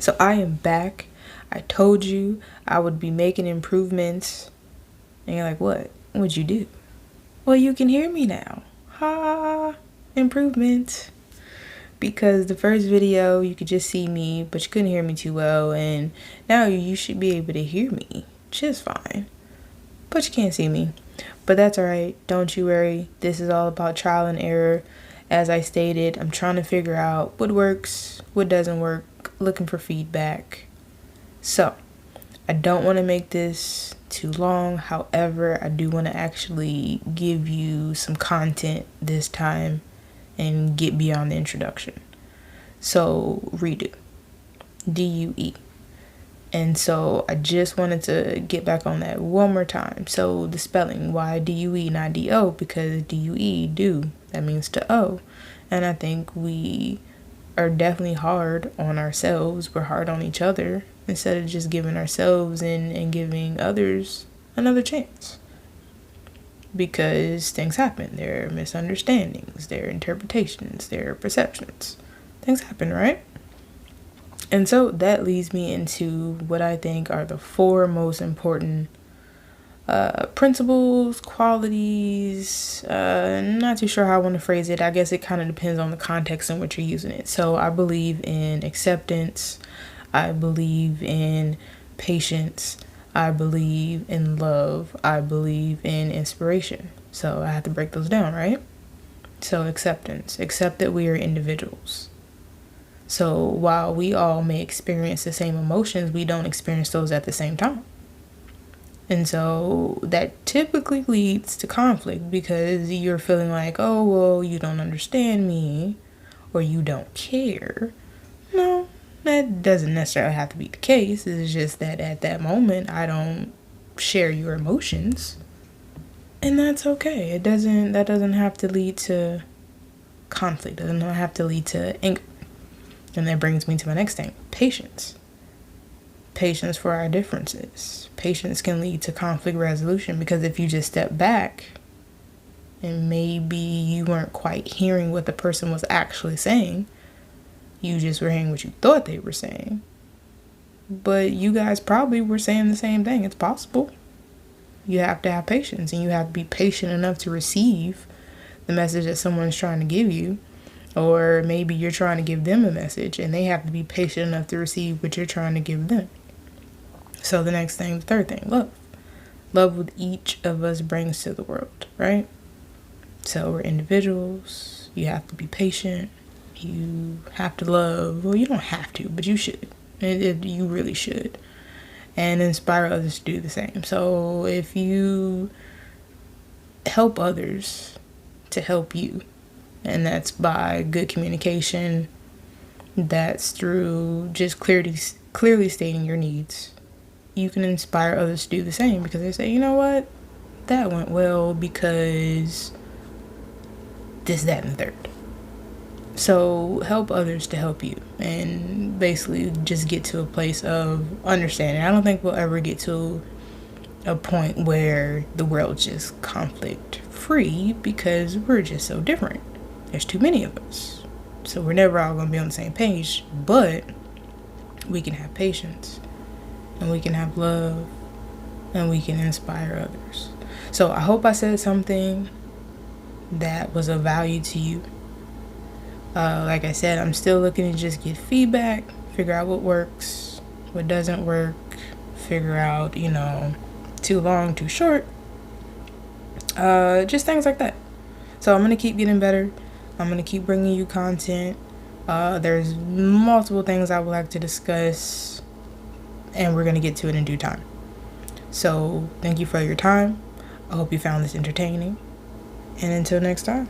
So I am back. I told you I would be making improvements. And you're like, what? What'd you do? Well, you can hear me now. Ha! Improvement. Because the first video, you could just see me, but you couldn't hear me too well. And now you should be able to hear me just fine. But you can't see me. But that's alright. Don't you worry. This is all about trial and error. As I stated, I'm trying to figure out what works, what doesn't work, looking for feedback. So, I don't want to make this too long. However, I do want to actually give you some content this time and get beyond the introduction. So, REDUE. DUE. And so I just wanted to get back on that one more time. So the spelling, why DUE, not DO? Because DUE, do, that means to O. And I think we are definitely hard on ourselves. We're hard on each other instead of just giving ourselves and giving others another chance. Because things happen. There are misunderstandings, there are interpretations, there are perceptions. Things happen, right? And so that leads me into what I think are the 4 most important principles, qualities. Not too sure how I want to phrase it. I guess it kind of depends on the context in which you're using it. So I believe in acceptance. I believe in patience. I believe in love. I believe in inspiration. So I have to break those down, right? So acceptance. Accept that we are individuals. So while we all may experience the same emotions, we don't experience those at the same time. And so that typically leads to conflict because you're feeling like, oh, well, you don't understand me or you don't care. No, that doesn't necessarily have to be the case. It's just that at that moment, I don't share your emotions. And that's okay. That doesn't have to lead to conflict. It doesn't have to lead to anger. And that brings me to my next thing, patience. Patience for our differences. Patience can lead to conflict resolution because if you just step back and maybe you weren't quite hearing what the person was actually saying, you just were hearing what you thought they were saying. But you guys probably were saying the same thing. It's possible. You have to have patience and you have to be patient enough to receive the message that someone's trying to give you. Or maybe you're trying to give them a message and they have to be patient enough to receive what you're trying to give them. So the next thing, the third thing, love. Love what each of us brings to the world, right? So we're individuals. You have to be patient. You have to love. Well, you don't have to, but you should. You really should. And inspire others to do the same. So if you help others to help you, and that's by good communication. That's through just clearly stating your needs. You can inspire others to do the same because they say, you know what? That went well because this, that, and the third. So help others to help you and basically just get to a place of understanding. I don't think we'll ever get to a point where the world's just conflict free because we're just so different. There's too many of us. So we're never all going to be on the same page, but we can have patience and we can have love and we can inspire others. So I hope I said something that was of value to you. Like I said, I'm still looking to just get feedback, figure out what works, what doesn't work, figure out, too long, too short, just things like that. So I'm going to keep getting better. I'm going to keep bringing you content. There's multiple things I would like to discuss, and we're going to get to it in due time. So thank you for your time. I hope you found this entertaining. And until next time.